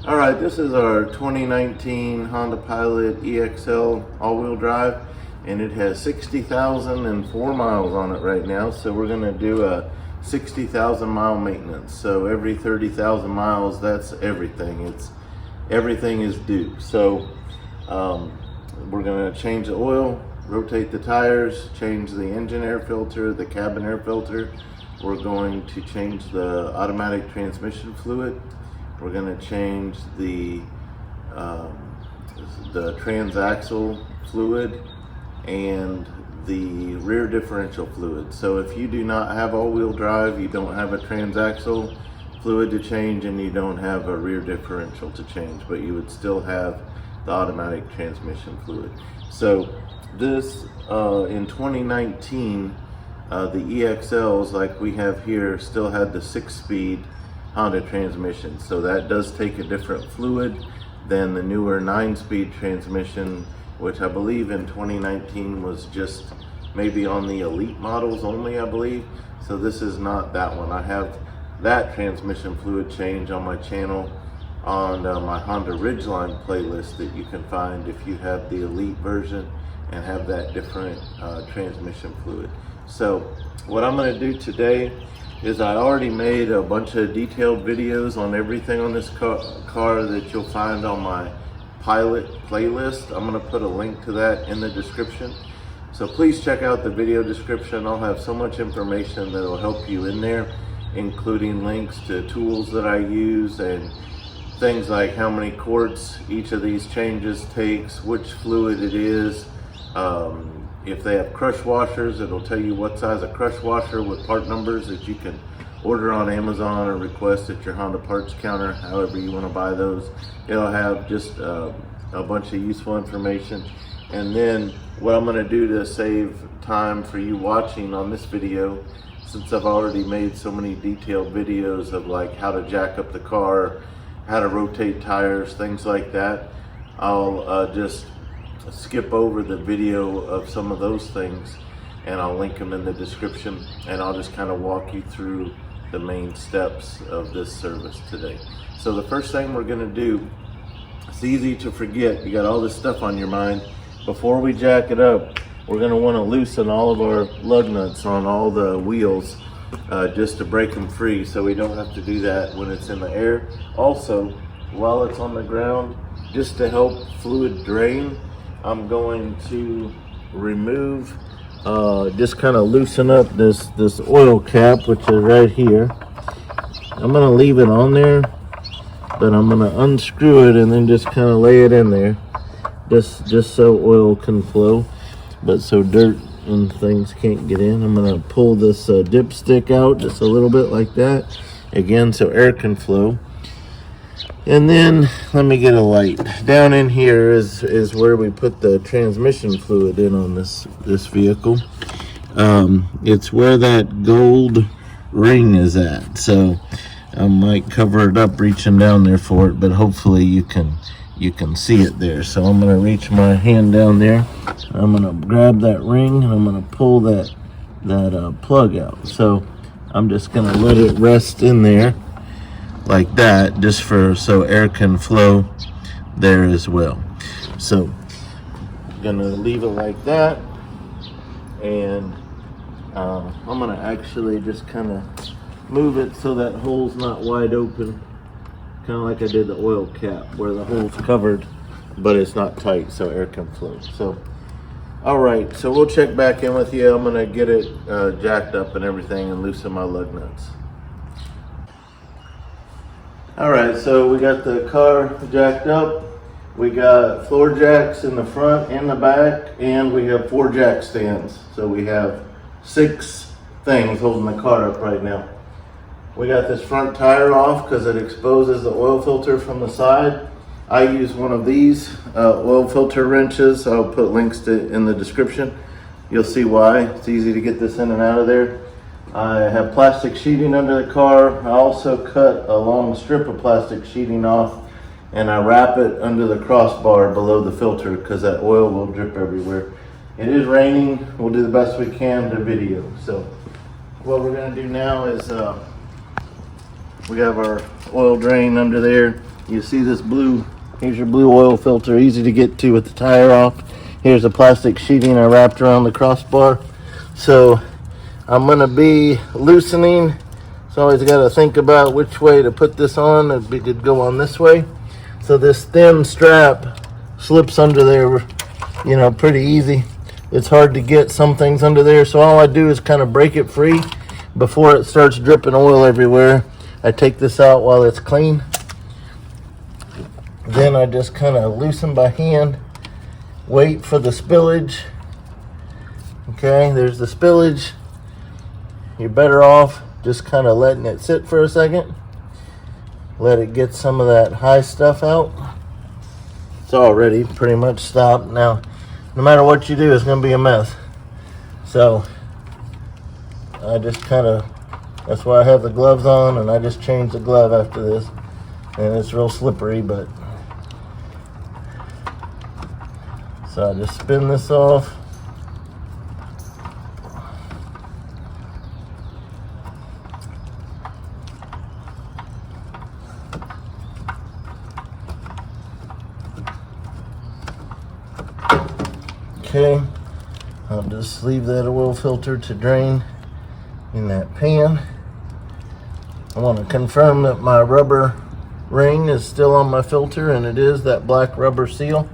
All right, this is our 2019 Honda Pilot EXL all-wheel drive, and it has 60,004 miles on it right now. So we're gonna do a 60,000 mile maintenance. So every 30,000 miles, that's everything. Everything is due. So we're gonna change the oil, rotate the tires, change the engine air filter, the cabin air filter. We're going to change the automatic transmission fluid. We're going to change the transaxle fluid and the rear differential fluid. So if you do not have all-wheel drive, you don't have a transaxle fluid to change, and you don't have a rear differential to change, but you would still have the automatic transmission fluid. So this in 2019, the EXLs like we have here still had the 6-speed Honda transmission, so that does take a different fluid than the newer 9-speed transmission, which I believe in 2019 was just maybe on the elite models only, I believe. So this is not that one. I have that transmission fluid change on my channel on my Honda Ridgeline playlist that you can find if you have the elite version and have that different transmission fluid. So what I'm going to do today is I already made a bunch of detailed videos on everything on this car that you'll find on my Pilot playlist. I'm going to put a link to that in the description. So please check out the video description. I'll have so much information that will help you in there, including links to tools that I use and things like how many quarts each of these changes takes, which fluid it is. If they have crush washers, it'll tell you what size of crush washer with part numbers that you can order on Amazon or request at your Honda parts counter, however you want to buy those. It'll have just a bunch of useful information. And then what I'm going to do to save time for you watching on this video, since I've already made so many detailed videos of like how to jack up the car, how to rotate tires, things like that, I'll just skip over the video of some of those things, and I'll link them in the description, and I'll just kind of walk you through the main steps of this service today. So the first thing we're going to do, it's easy to forget, you got all this stuff on your mind. Before we jack it up, we're going to want to loosen all of our lug nuts on all the wheels just to break them free, so we don't have to do that when it's in the air. Also, while it's on the ground, just to help fluid drain, I'm going to remove, just kind of loosen up this oil cap, which is right here. I'm going to leave it on there, but I'm going to unscrew it and then just kind of lay it in there, just so oil can flow, but so dirt and things can't get in. I'm going to pull this dipstick out just a little bit like that, again, so air can flow. And then let me get a light. Down in here is where we put the transmission fluid in on this vehicle. It's where that gold ring is at. So I might cover it up reaching down there for it, but hopefully you can see it there. So I'm gonna reach my hand down there. I'm gonna grab that ring and I'm gonna pull that plug out. So I'm just gonna let it rest in there like that, just so air can flow there as well. So I'm gonna leave it like that, and I'm gonna actually just kind of move it so that hole's not wide open, kind of like I did the oil cap, where the hole's covered but it's not tight so air can flow. So all right, so we'll check back in with you. I'm gonna get it jacked up and everything and loosen my lug nuts. All right, so we got the car jacked up. We got floor jacks in the front and the back, and we have 4 jack stands. So we have 6 things holding the car up right now. We got this front tire off because it exposes the oil filter from the side. I use one of these oil filter wrenches. I'll put links to in the description. You'll see why. It's easy to get this in and out of there. I have plastic sheeting under the car. I also cut a long strip of plastic sheeting off, and I wrap it under the crossbar below the filter because that oil will drip everywhere. It is raining. We'll do the best we can to video. So what we're going to do now is we have our oil drain under there. You see this blue, here's your blue oil filter, easy to get to with the tire off. Here's a plastic sheeting I wrapped around the crossbar. So I'm gonna be loosening. So always gotta think about which way to put this on. It could go on this way. So this thin strap slips under there, you know, pretty easy. It's hard to get some things under there. So all I do is kind of break it free before it starts dripping oil everywhere. I take this out while it's clean. Then I just kind of loosen by hand, wait for the spillage. Okay, there's the spillage. You're better off just kind of letting it sit for a second. Let it get some of that high stuff out. It's already pretty much stopped. Now, no matter what you do, it's going to be a mess. So, I just kind of, that's why I have the gloves on, and I just change the glove after this. And it's real slippery, but. So I just spin this off. Okay, I'll just leave that oil filter to drain in that pan. I want to confirm that my rubber ring is still on my filter, and it is, that black rubber seal.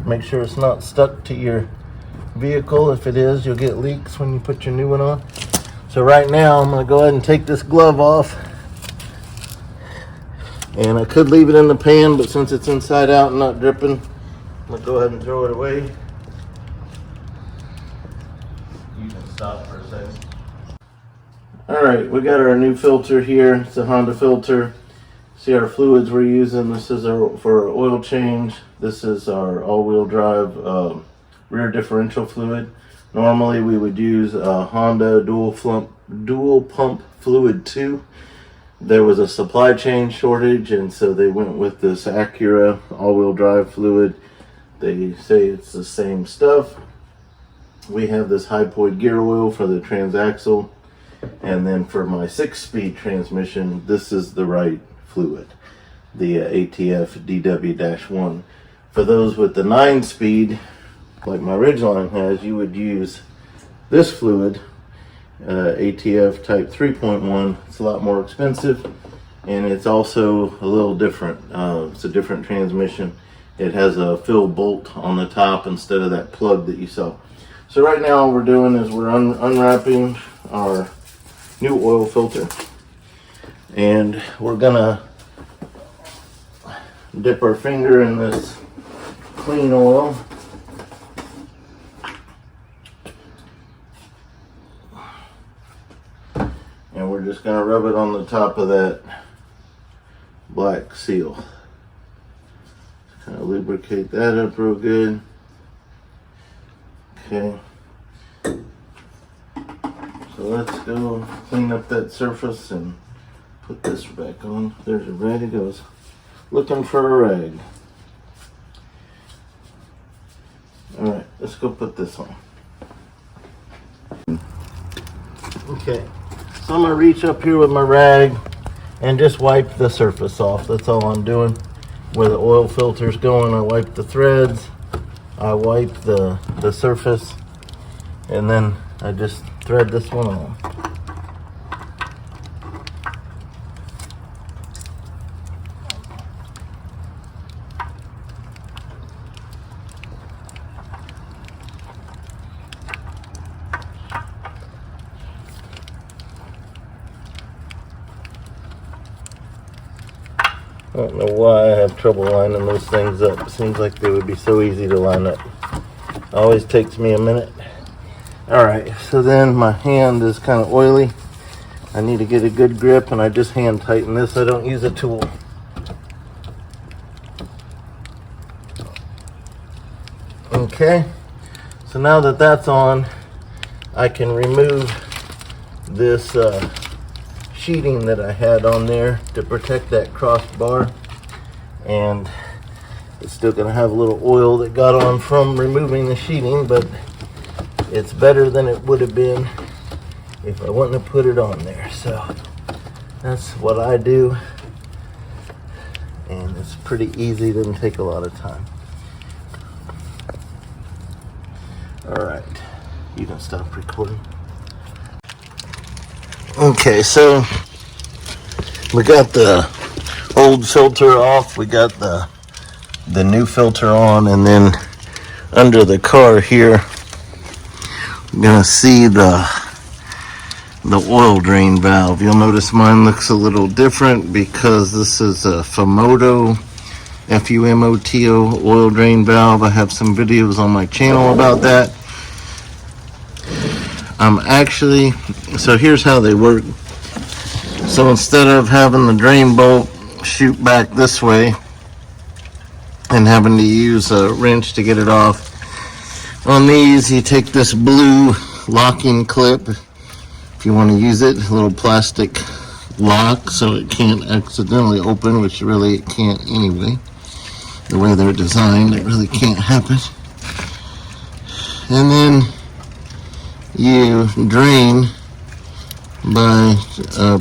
Make sure it's not stuck to your vehicle. If it is, you'll get leaks when you put your new one on. So right now I'm going to go ahead and take this glove off. And I could leave it in the pan, but since it's inside out and not dripping, I'm going to go ahead and throw it away. You can stop for a second. Alright, we got our new filter here. It's a Honda filter. See our fluids we're using. This is for our oil change. This is our all-wheel drive rear differential fluid. Normally we would use a Honda dual pump fluid 2. There was a supply chain shortage, and so they went with this Acura all-wheel drive fluid. They say it's the same stuff. We have this Hypoid gear oil for the transaxle, and then for my 6-speed transmission, this is the right fluid, the ATF DW-1. For those with the 9-speed, like my Ridgeline has, you would use this fluid, ATF type 3.1. It's a lot more expensive, and it's also a little different. It's a different transmission. It has a fill bolt on the top instead of that plug that you saw. So right now all we're doing is we're unwrapping our new oil filter, and we're gonna dip our finger in this clean oil. And we're just gonna rub it on the top of that black seal. Kind of lubricate that up real good. Okay. So let's go clean up that surface and put this back on. There's a rag. It goes. Looking for a rag. Alright, let's go put this on. Okay, so I'm going to reach up here with my rag and just wipe the surface off. That's all I'm doing. Where the oil filter's going, I wipe the threads, I wipe the surface, and then I just thread this one on. I don't know why I have trouble lining those things up. It seems like they would be so easy to line up. Always takes me a minute. Alright, so then my hand is kind of oily. I need to get a good grip, and I just hand tighten this. I don't use a tool. Okay, so now that that's on, I can remove this sheeting that I had on there to protect that crossbar, and it's still going to have a little oil that got on from removing the sheeting, but it's better than it would have been if I wouldn't have put it on there. So that's what I do. And it's pretty easy, doesn't take a lot of time. Alright, you can stop recording. Okay, so we got the old filter off, we got the new filter on, and then under the car here, you're gonna see the oil drain valve. You'll notice mine looks a little different because this is a Fumoto, F-U-M-O-T-O oil drain valve. I have some videos on my channel about that. So here's how they work. So instead of having the drain bolt shoot back this way and having to use a wrench to get it off, on these you take this blue locking clip, if you want to use it, a little plastic lock so it can't accidentally open, which really it can't anyway. The way they're designed, it really can't happen. And then you drain by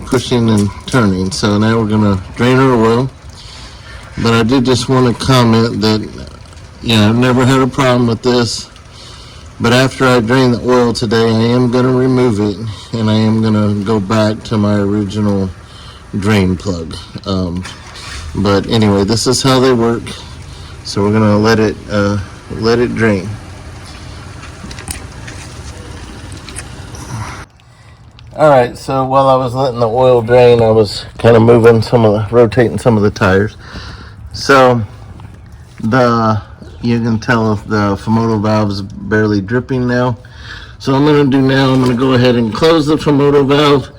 pushing and turning. So now we're going to drain our oil. But I did just want to comment that, I've never had a problem with this. But after I drain the oil today, I am going to remove it, and I am going to go back to my original drain plug. But anyway, this is how they work. So we're going to let it drain. Alright, so while I was letting the oil drain, I was kind of rotating some of the tires. So you can tell if the Fumoto valve is barely dripping now. So I'm going to go ahead and close the Fumoto valve,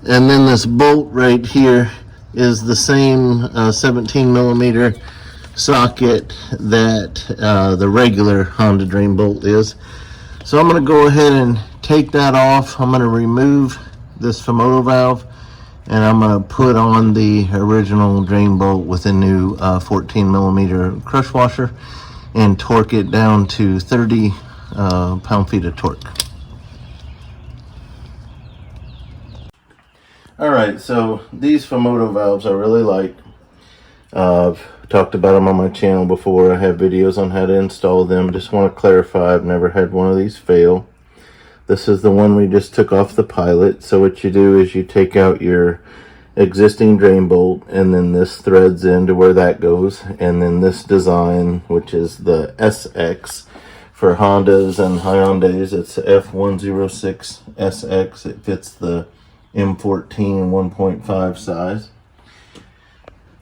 and then this bolt right here is the same 17 millimeter socket that the regular Honda drain bolt is. So I'm going to go ahead and take that off. I'm going to remove this Fumoto valve, and I'm going to put on the original drain bolt with a new 14 millimeter crush washer and torque it down to 30 pound-feet of torque. Alright, so these Fumoto valves I really like. I've talked about them on my channel before. I have videos on how to install them. Just want to clarify, I've never had one of these fail. This is the one we just took off the Pilot. So what you do is you take out your existing drain bolt, and then this threads into where that goes, and then this design, which is the SX for Hondas and Hyundais, it's F106 SX. It fits the M14 1.5 size.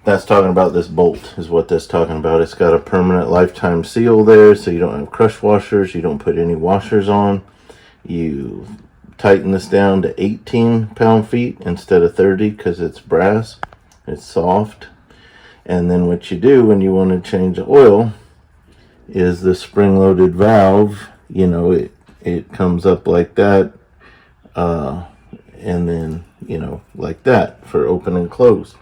That's talking about this bolt, is what that's talking about. It's got a permanent lifetime seal there, so you don't have crush washers, you don't put any washers on. You tighten this down to 18 pound-feet instead of 30 because it's brass, it's soft. And then what you do when you want to change the oil is the spring-loaded valve, it comes up like that, and then, like that for open and close.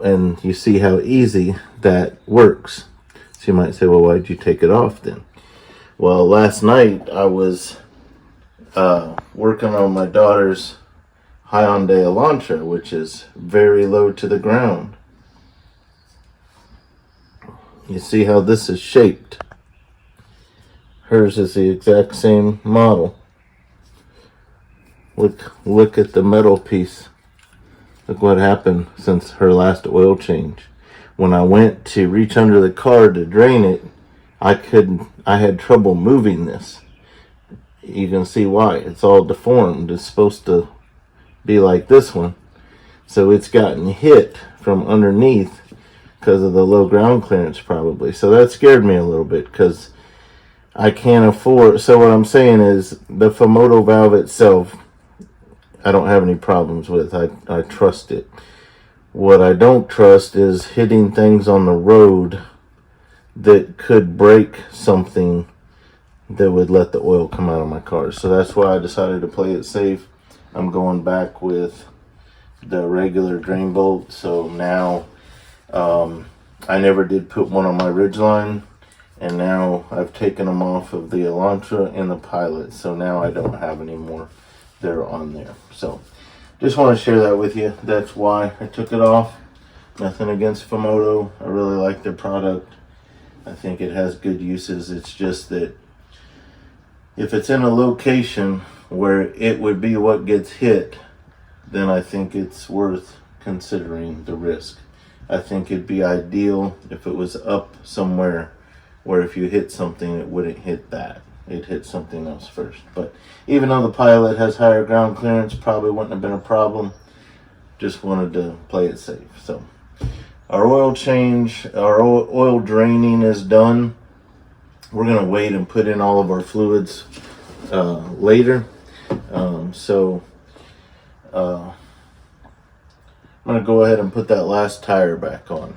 And you see how easy that works. So you might say, well, why'd you take it off then? Well, last night I was working on my daughter's Hyundai Elantra, which is very low to the ground. You see how this is shaped. Hers is the exact same model. Look at the metal piece. Look what happened since her last oil change. When I went to reach under the car to drain it, I had trouble moving this. You can see why. It's all deformed. It's supposed to be like this one. So it's gotten hit from underneath because of the low ground clearance probably. So that scared me a little bit because I can't afford. So what I'm saying is the Fumoto valve itself, I don't have any problems with. I trust it. What I don't trust is hitting things on the road that could break something that would let the oil come out of my car. So that's why I decided to play it safe. I'm going back with the regular drain bolt. So now I never did put one on my Ridgeline, and now I've taken them off of the Elantra and the Pilot. So now I don't have any more that are on there. So just want to share that with you. That's why I took it off. Nothing against Femoto. I really like their product. I think it has good uses. It's just that if it's in a location where it would be what gets hit, then I think it's worth considering the risk. I think it'd be ideal if it was up somewhere where if you hit something, it wouldn't hit that. It'd hit something else first. But even though the Pilot has higher ground clearance, probably wouldn't have been a problem. Just wanted to play it safe. So our oil change, our oil draining is done. We're gonna wait and put in all of our fluids later. I'm gonna go ahead and put that last tire back on.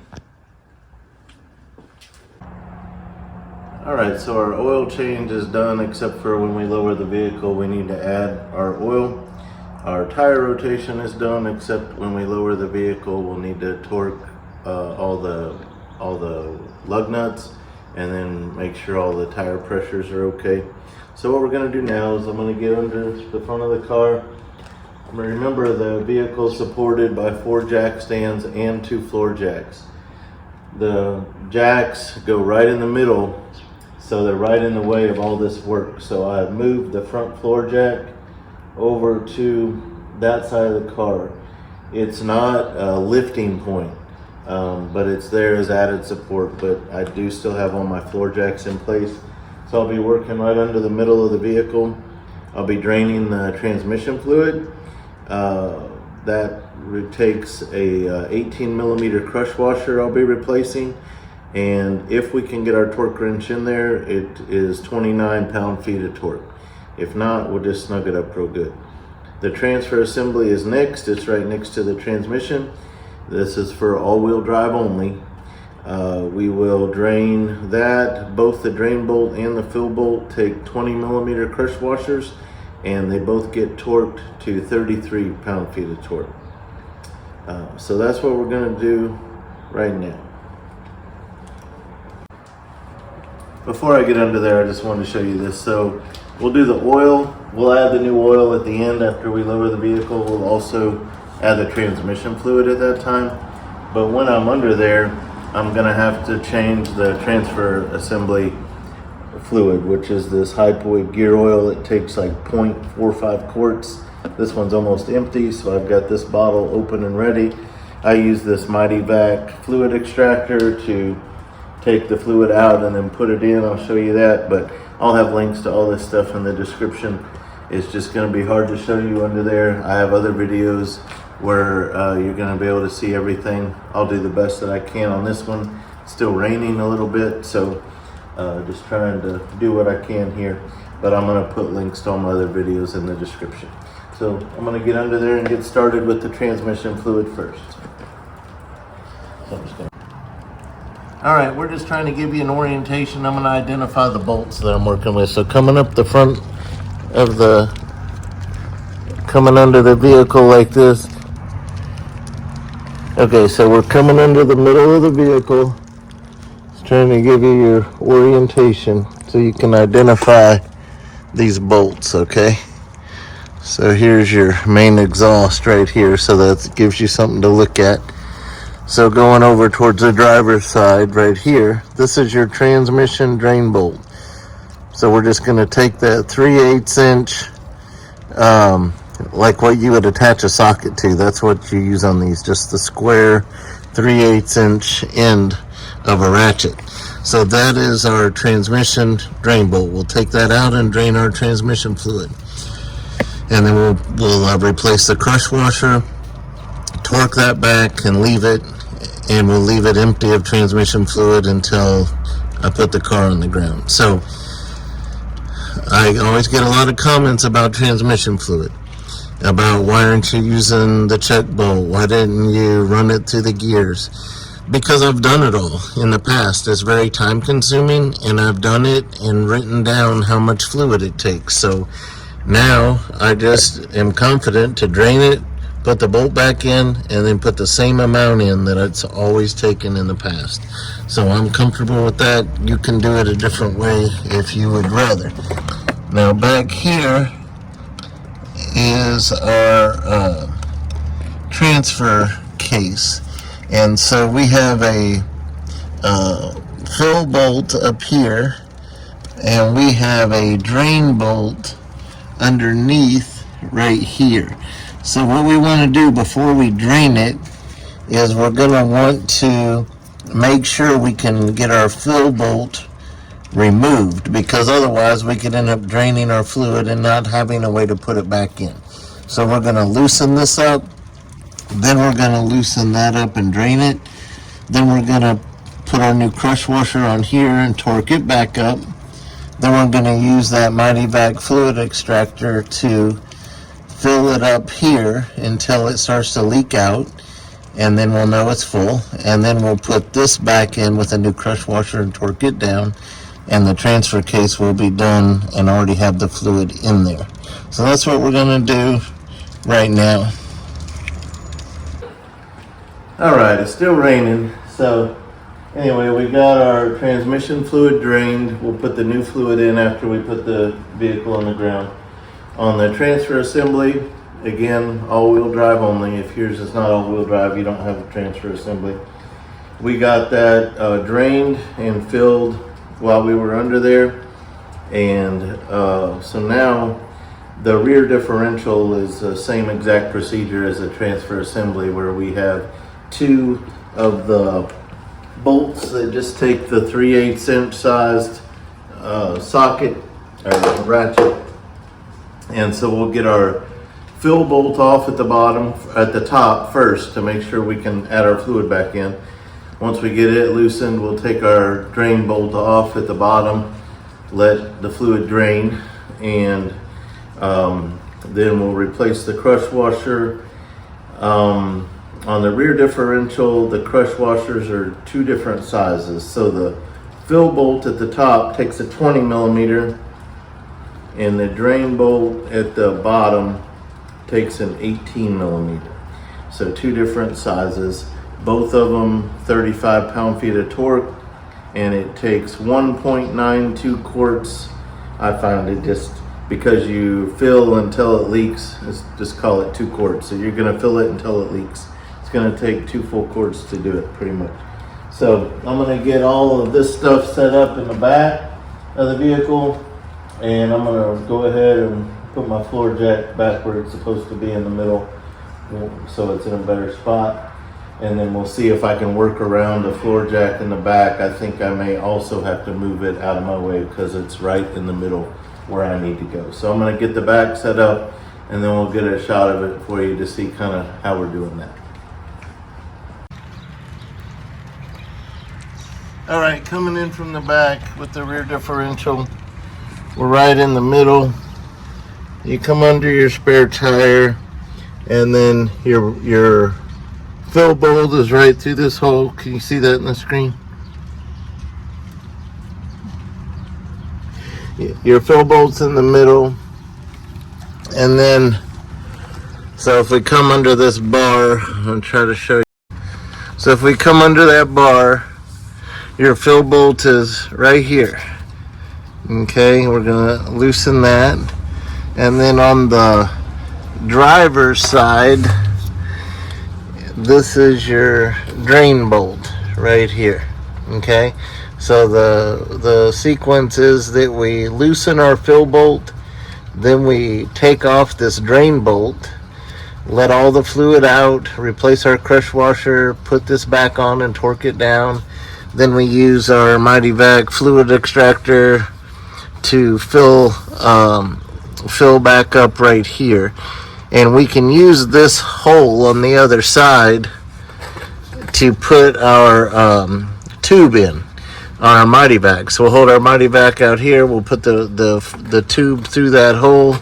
All right, so our oil change is done, except for when we lower the vehicle, we need to add our oil. Our tire rotation is done, except when we lower the vehicle, we'll need to torque all the lug nuts and then make sure all the tire pressures are okay. So what we're gonna do now is I'm gonna get under the front of the car. Remember, the vehicle is supported by 4 jack stands and 2 floor jacks. The jacks go right in the middle, so they're right in the way of all this work. So I've moved the front floor jack over to that side of the car. It's not a lifting point, but it's there as added support. But I do still have all my floor jacks in place. So I'll be working right under the middle of the vehicle. I'll be draining the transmission fluid. That takes a 18 millimeter crush washer I'll be replacing. And if we can get our torque wrench in there, it is 29 pound-feet of torque. If not, we'll just snug it up real good. The transfer assembly is next. It's right next to the transmission. This is for all-wheel drive only. We will drain that. Both the drain bolt and the fill bolt take 20 millimeter crush washers, and they both get torqued to 33 pound-feet of torque. So that's what we're gonna do right now. Before I get under there, I just wanted to show you this. So we'll do the oil. We'll add the new oil at the end after we lower the vehicle. We'll also add the transmission fluid at that time. But when I'm under there, I'm gonna have to change the transfer assembly fluid, which is this Hypoid gear oil. It takes like 0.45 quarts. This one's almost empty, so I've got this bottle open and ready. I use this Mighty Vac fluid extractor to take the fluid out and then put it in. I'll show you that, but I'll have links to all this stuff in the description. It's just gonna be hard to show you under there. I have other videos where you're gonna be able to see everything. I'll do the best that I can on this one. It's still raining a little bit, so just trying to do what I can here, but I'm gonna put links to all my other videos in the description. So I'm gonna get under there and get started with the transmission fluid first. So I'm just gonna... All right, we're just trying to give you an orientation. I'm gonna identify the bolts that I'm working with. So coming up the front of coming under the vehicle like this. Okay, so we're coming under the middle of the vehicle. Just trying to give you your orientation so you can identify these bolts, okay? So here's your main exhaust right here, so that gives you something to look at. So going over towards the driver's side right here, this is your transmission drain bolt. So we're just going to take that 3/8 inch, like what you would attach a socket to. That's what you use on these, just the square 3/8 inch end of a ratchet. So that is our transmission drain bolt. We'll take that out and drain our transmission fluid. And then we'll replace the crush washer, torque that back and leave it, and we'll leave it empty of transmission fluid until I put the car on the ground. So I always get a lot of comments about transmission fluid, about why aren't you using the check bolt, why didn't you run it through the gears? Because I've done it all in the past. It's very time consuming, and I've done it and written down how much fluid it takes. So now I just am confident to drain it, put the bolt back in, and then put the same amount in that it's always taken in the past. So I'm comfortable with that. You can do it a different way if you would rather. Now back here is our transfer case. And so we have a fill bolt up here, and we have a drain bolt underneath right here. So what we want to do before we drain it is we're going to want to make sure we can get our fill bolt removed, because otherwise we could end up draining our fluid and not having a way to put it back in. So we're going to loosen this up, then we're going to loosen that up and drain it, then we're going to put our new crush washer on here and torque it back up, then we're going to use that MightyVac fluid extractor to fill it up here until it starts to leak out, and then we'll know it's full, and then we'll put this back in with a new crush washer and torque it down, and the transfer case will be done and already have the fluid in there. So that's what we're going to do right now. Alright, it's still raining, so anyway, we got our transmission fluid drained. We'll put the new fluid in after we put the vehicle on the ground. On the transfer assembly, again, all-wheel drive only. If yours is not all-wheel drive, you don't have a transfer assembly. We got that drained and filled while we were under there, and so now the rear differential is the same exact procedure as a transfer assembly, where we have two of the bolts that just take the 3/8 inch sized socket or ratchet, and so we'll get our fill bolt off at the top first to make sure we can add our fluid back in. Once we get it loosened, we'll take our drain bolt off at the bottom, let the fluid drain, and then we'll replace the crush washer. On the rear differential, the crush washers are two different sizes. So the fill bolt at the top takes a 20 millimeter, and the drain bolt at the bottom takes an 18 millimeter. So two different sizes. Both of them 35 pound-feet of torque, and it takes 1.92 quarts. I found it just because you fill until it leaks, just call it 2 quarts. So you're gonna fill it until it leaks. It's gonna take 2 full quarts to do it, pretty much. So I'm gonna get all of this stuff set up in the back of the vehicle, and I'm gonna go ahead and put my floor jack back where it's supposed to be in the middle, so it's in a better spot. And then we'll see if I can work around the floor jack in the back. I think I may also have to move it out of my way because it's right in the middle where I need to go. So I'm gonna get the back set up, and then we'll get a shot of it for you to see kind of how we're doing that. All right, coming in from the back with the rear differential, we're right in the middle. You come under your spare tire, and then your fill bolt is right through this hole. Can you see that in the screen? Your fill bolt's in the middle, and then so if we come under this bar, I'll try to show you. So if we come under that bar, your fill bolt is right here. Okay, we're gonna loosen that, and then on the driver's side, this is your drain bolt right here. Okay, so the sequence is that we loosen our fill bolt, then we take off this drain bolt, let all the fluid out, replace our crush washer, put this back on and torque it down. Then we use our MightyVac fluid extractor to fill back up right here. And we can use this hole on the other side to put our tube in on our MightyVac. So we'll hold our MightyVac out here, we'll put the tube through that hole,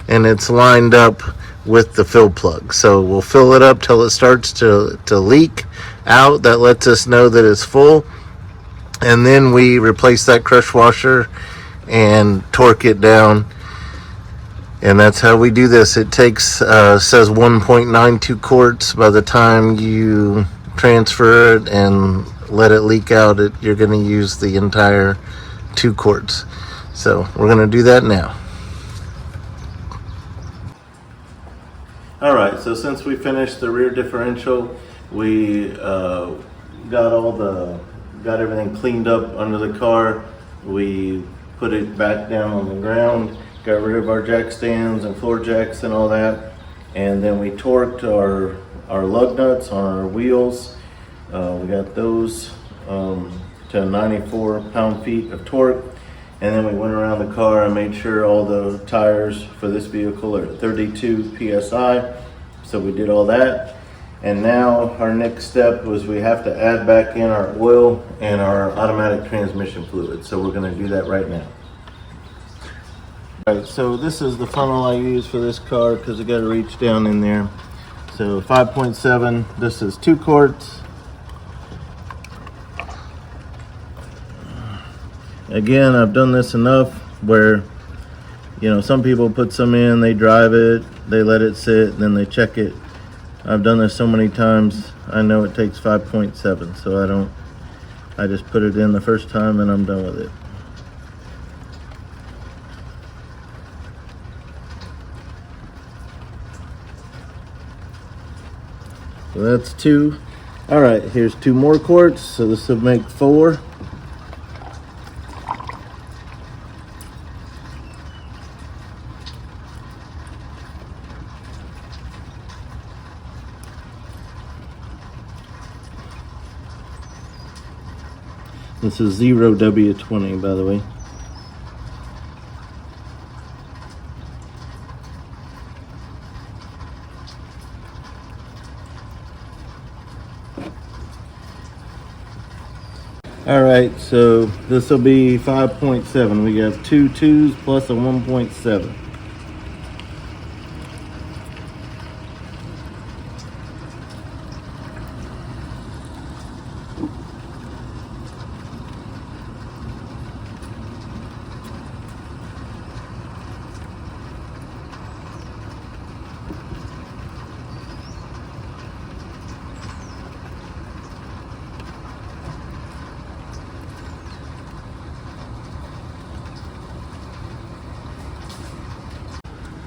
and it's lined up with the fill plug. So we'll fill it up till it starts to leak out. That lets us know that it's full. And then we replace that crush washer and torque it down. And that's how we do this. It takes, says 1.92 quarts. By the time you transfer it and let it leak out, you're going to use the entire 2 quarts. So we're going to do that now. All right, so since we finished the rear differential, we got everything cleaned up under the car. We put it back down on the ground, got rid of our jack stands and floor jacks and all that, and then we torqued our lug nuts on our wheels. We got those to 94 pound-feet of torque. And then we went around the car and made sure all the tires for this vehicle are at 32 PSI. So we did all that. And now our next step was we have to add back in our oil and our automatic transmission fluid. So we're gonna do that right now. All right, so this is the funnel I use for this car because I gotta reach down in there. So 5.7, this is 2 quarts. Again, I've done this enough where, you know, some people put some in, they drive it, they let it sit, and then they check it. I've done this so many times, I know it takes 5.7, so I just put it in the first time and I'm done with it. So that's 2. All right, here's 2 more quarts, so this will make 4. This is 0W20, by the way. All right, so this will be 5.7. We got 2 2s plus a 1.7.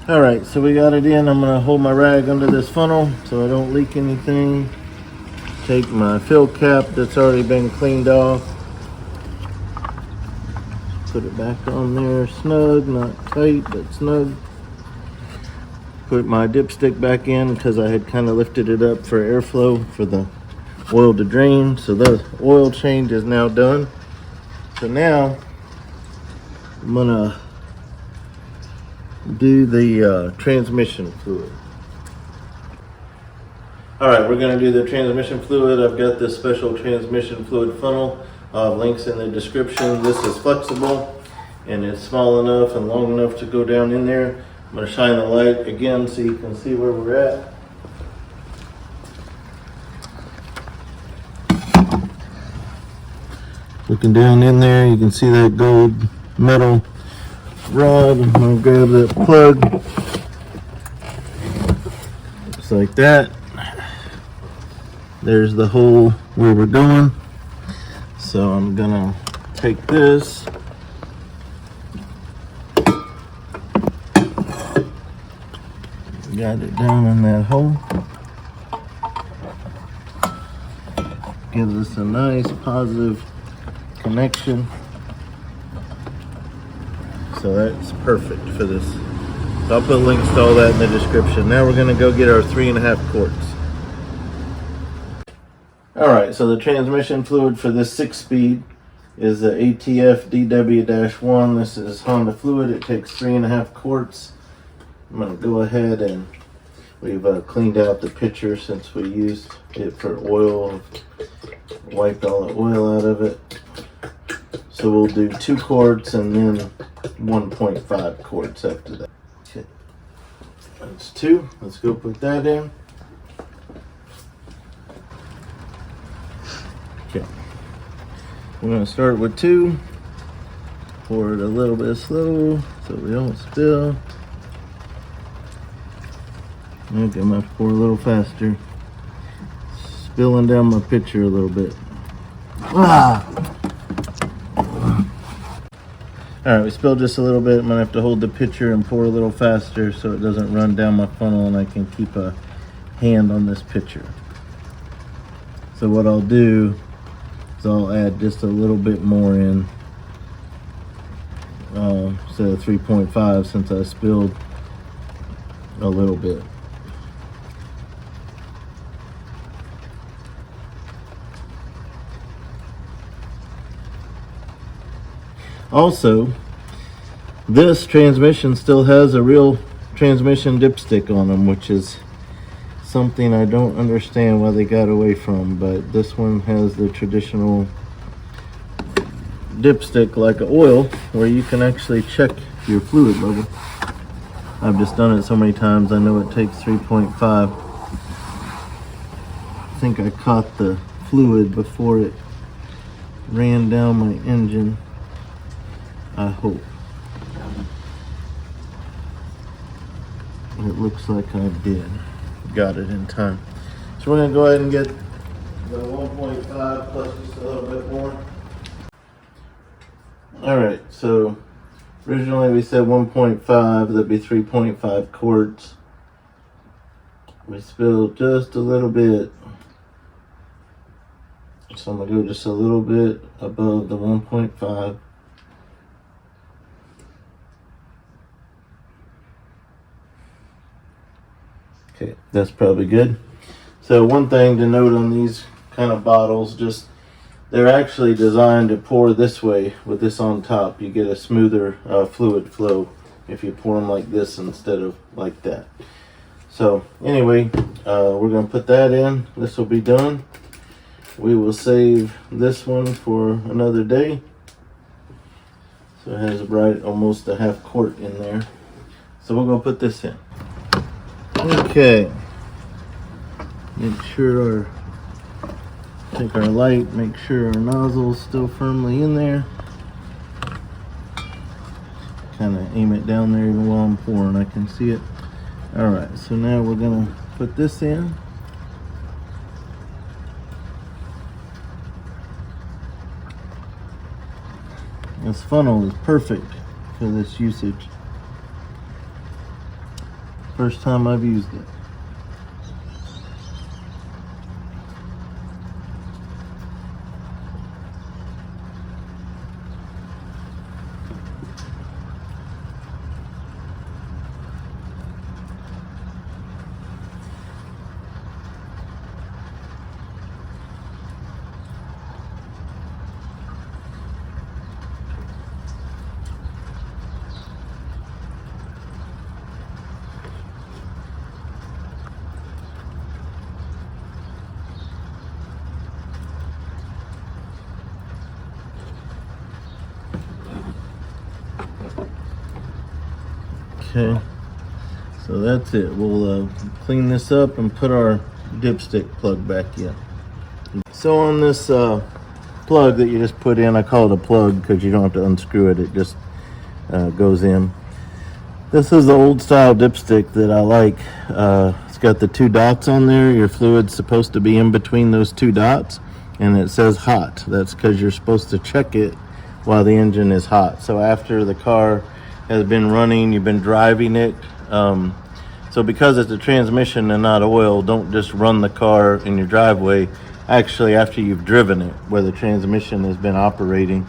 All right, so we got it in. I'm gonna hold my rag under this funnel so I don't leak anything. Take my fill cap that's already been cleaned off. Put it back on there, snug, not tight, but snug. Put my dipstick back in because I had kind of lifted it up for airflow for the oil to drain. So the oil change is now done. So now I'm gonna do the transmission fluid. All right, we're gonna do the transmission fluid. I've got this special transmission fluid funnel. Links in the description. This is flexible and it's small enough and long enough to go down in there. I'm gonna shine the light again so you can see where we're at. Looking down in there, you can see that gold metal rod. I'm gonna grab that plug, just like that. There's the hole where we're going. So I'm gonna take this, got it down in that hole. Gives us a nice positive connection. So that's perfect for this. So I'll put links to all that in the description. Now we're gonna go get our 3.5 quarts. All right, so the transmission fluid for this 6-speed is the ATF DW-1. This is Honda fluid. It takes 3.5 quarts. I'm gonna go ahead and we've cleaned out the pitcher since we used it for oil, wiped all the oil out of it. So we'll do 2 quarts and then 1.5 quarts after that. Okay. That's 2. Let's go put that in. Okay. We're going to start with 2. Pour it a little bit slow so we don't spill. Okay, I'm going to pour a little faster. Spilling down my pitcher a little bit. Ah! All right, we spilled just a little bit. I'm gonna have to hold the pitcher and pour a little faster so it doesn't run down my funnel and I can keep a hand on this pitcher. So what I'll do is I'll add just a little bit more in instead of 3.5 since I spilled a little bit. Also, this transmission still has a real transmission dipstick on them, which is something I don't understand why they got away from, but this one has the traditional dipstick like an oil where you can actually check your fluid level. I've just done it so many times, I know it takes 3.5. I think I caught the fluid before it ran down my engine, I hope. It looks like I did. Got it in time. So we're gonna go ahead and get the 1.5 plus just a little bit more. All right, so originally we said 1.5, that'd be 3.5 quarts. We spilled just a little bit. So I'm gonna go just a little bit above the 1.5. Okay, that's probably good. So one thing to note on these kind of bottles, just they're actually designed to pour this way with this on top. You get a smoother fluid flow if you pour them like this instead of like that. So anyway, we're going to put that in. This will be done. We will save this one for another day. So it has right almost a half quart in there. So we're going to put this in. Okay, make sure take our light, make sure our nozzle is still firmly in there. Kind of aim it down there even while I'm pouring, I can see it. All right, so now we're gonna put this in. This funnel is perfect for this usage. First time I've used it. Okay, so that's it. We'll clean this up and put our dipstick plug back in. So on this plug that you just put in, I call it a plug because you don't have to unscrew it, it just goes in. This is the old style dipstick that I like. It's got the 2 dots on there. Your fluid's supposed to be in between those 2 dots, and it says hot. That's because you're supposed to check it while the engine is hot. So after the car has been running, you've been driving it. So because it's a transmission and not oil, don't just run the car in your driveway. Actually, after you've driven it, where the transmission has been operating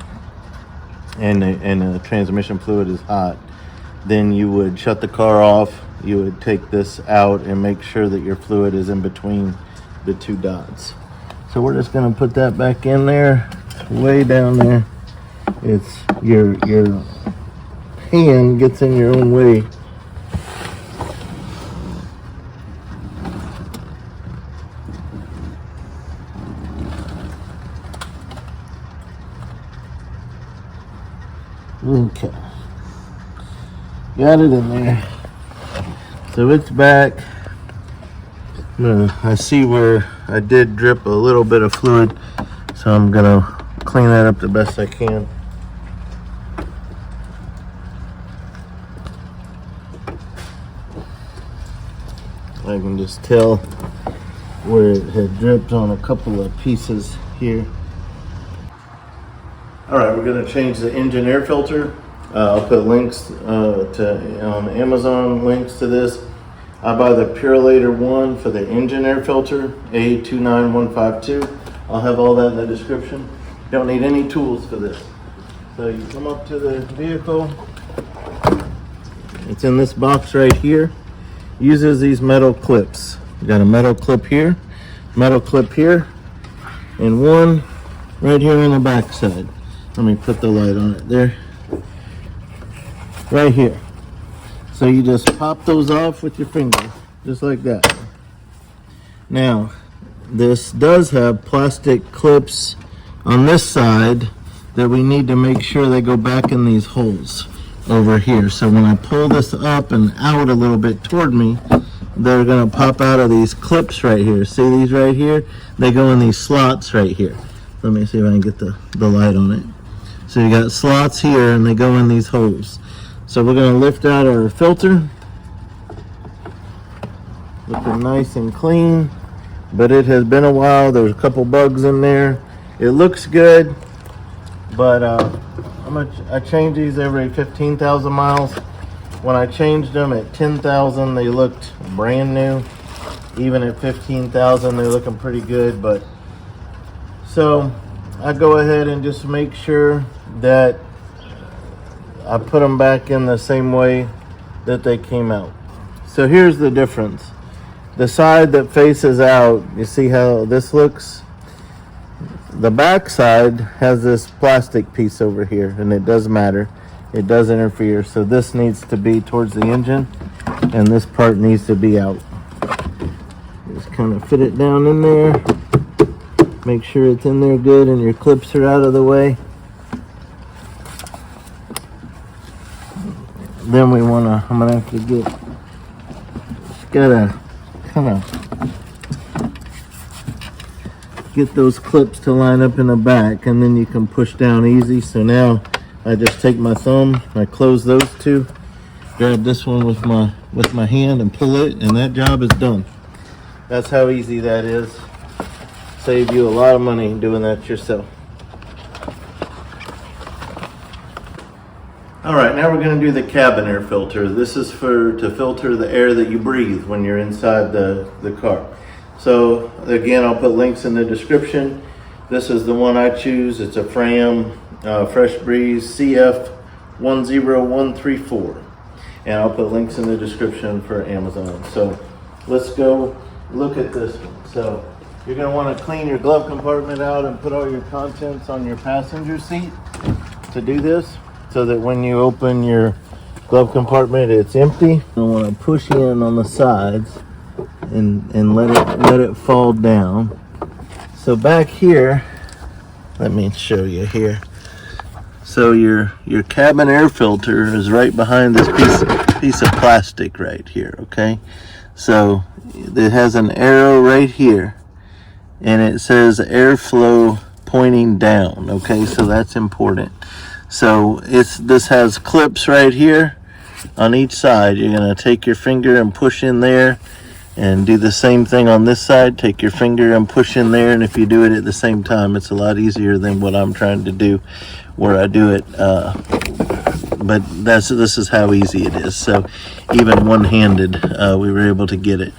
and the transmission fluid is hot, then you would shut the car off. You would take this out and make sure that your fluid is in between the 2 dots. So we're just gonna put that back in there. It's way down there. It's your hand gets in your own way. Okay, got it in there. So it's back. I see where I did drip a little bit of fluid, so I'm gonna clean that up the best I can. I can just tell where it had dripped on a couple of pieces here. All right, we're gonna change the engine air filter. I'll put links on Amazon, links to this. I buy the Purolator 1 for the engine air filter, A29152. I'll have all that in the description. You don't need any tools for this. So you come up to the vehicle. It's in this box right here. Uses these metal clips. You got a metal clip here, and one right here on the back side. Let me put the light on it there. Right here. So you just pop those off with your finger, just like that. Now, this does have plastic clips on this side that we need to make sure they go back in these holes over here. So when I pull this up and out a little bit toward me, they're gonna pop out of these clips right here. See these right here? They go in these slots right here. Let me see if I can get the light on it. So you got slots here and they go in these holes. So we're gonna lift out our filter. Looking nice and clean, but it has been a while. There's a couple bugs in there. It looks good, but I change these every 15,000 miles. When I changed them at 10,000, they looked brand new. Even at 15,000, they're looking pretty good. But so I go ahead and just make sure that I put them back in the same way that they came out. So here's the difference. The side that faces out, you see how this looks? The back side has this plastic piece over here, and it does matter. It does interfere. So this needs to be towards the engine, and this part needs to be out. Just kind of fit it down in there. Make sure it's in there good and your clips are out of the way. Then I'm gonna have to gotta kind of get those clips to line up in the back, and then you can push down easy. So now I just take my thumb, I close those two, grab this one with my hand and pull it, and that job is done. That's how easy that is. Save you a lot of money doing that yourself. All right, now we're going to do the cabin air filter. This is to filter the air that you breathe when you're inside the car. So again, I'll put links in the description. This is the one I choose. It's a Fram Fresh Breeze CF10134. And I'll put links in the description for Amazon. So let's go look at this one. So you're going to want to clean your glove compartment out and put all your contents on your passenger seat to do this, so that when you open your glove compartment, it's empty. You want to push in on the sides and let it fall down. So back here, let me show you here. So your cabin air filter is right behind this piece of plastic right here, okay? So it has an arrow right here, and it says airflow pointing down, okay? So that's important. So this has clips right here on each side. You're gonna take your finger and push in there, and do the same thing on this side. Take your finger and push in there, and if you do it at the same time, it's a lot easier than what I'm trying to do, where I do it. But this is how easy it is. So even one-handed, we were able to get it.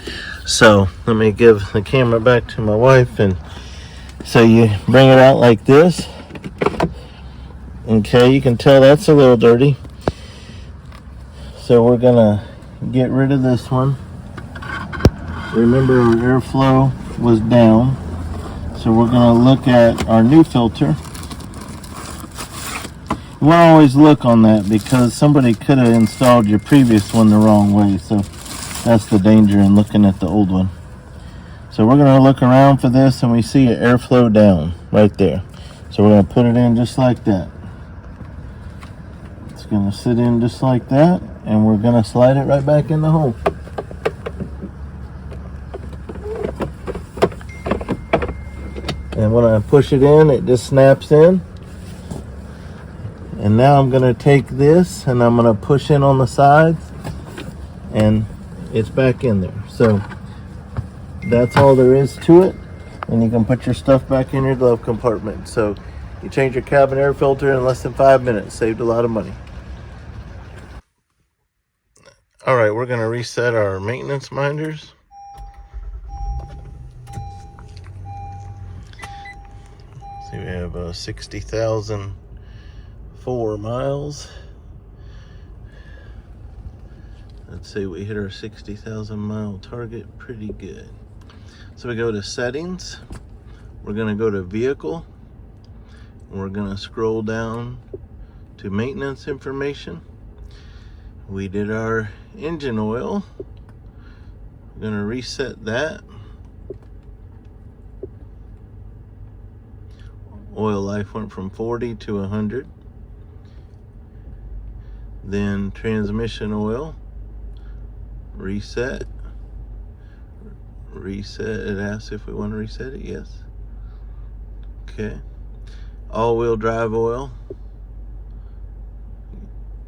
So let me give the camera back to my wife, and so you bring it out like this. Okay, you can tell that's a little dirty. So we're gonna get rid of this one. Remember, our airflow was down. So we're gonna look at our new filter. You wanna always look on that, because somebody could have installed your previous one the wrong way. So that's the danger in looking at the old one. So we're gonna look around for this, and we see an airflow down right there. So we're gonna put it in just like that. It's gonna sit in just like that, and we're gonna slide it right back in the hole. And when I push it in, it just snaps in. And now I'm gonna take this and I'm gonna push in on the sides, and it's back in there. So that's all there is to it. And you can put your stuff back in your glove compartment. So you change your cabin air filter in less than 5 minutes. Saved a lot of money. All right, we're gonna reset our maintenance minders. See, we have 60,004 miles. Let's say we hit our 60,000 mile target pretty good. So we go to settings. We're gonna go to vehicle. And we're gonna scroll down to maintenance information. We did our engine oil. We're gonna reset that. Oil life went from 40 to 100. Then transmission oil, reset. It asks if we want to reset it. Yes. Okay. All-wheel drive oil.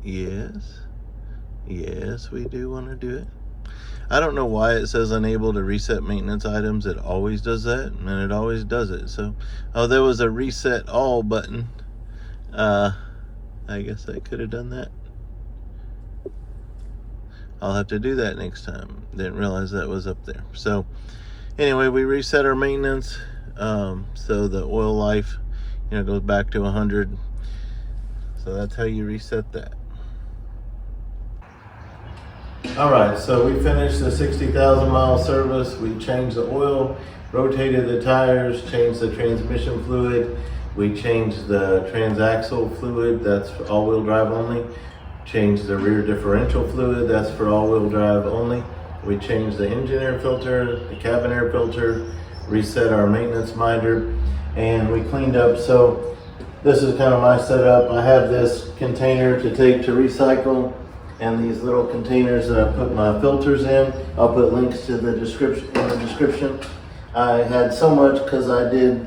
Yes, we do want to do it. I don't know why it says unable to reset maintenance items. It always does that, and it always does it. So, oh, there was a reset all button. I guess I could have done that. I'll have to do that next time. Didn't realize that was up there. So anyway, we reset our maintenance. So the oil life, goes back to 100. So that's how you reset that. All right, so we finished the 60,000 mile service. We changed the oil, rotated the tires, changed the transmission fluid. We changed the transaxle fluid, that's for all-wheel drive only. Changed the rear differential fluid, that's for all-wheel drive only. We changed the engine air filter, the cabin air filter, reset our maintenance minder, and we cleaned up. So this is kind of my setup. I have this container to take to recycle, and these little containers that I put my filters in. I'll put links to the description. I had so much because I did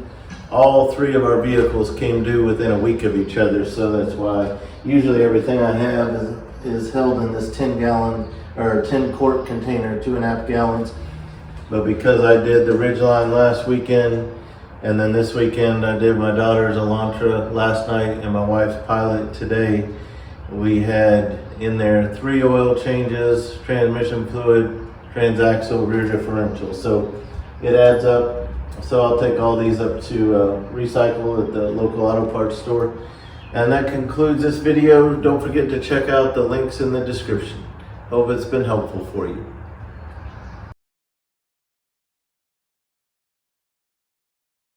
all 3 of our vehicles came due within a week of each other, so that's why usually everything I have is held in this 10-gallon or 10-quart container, 2.5 gallons. But because I did the Ridgeline last weekend, and then this weekend I did my daughter's Elantra last night and my wife's Pilot today, we had in there 3 oil changes, transmission fluid, transaxle, rear differential. So it adds up. So I'll take all these up to recycle at the local auto parts store. And that concludes this video. Don't forget to check out the links in the description. Hope it's been helpful for you.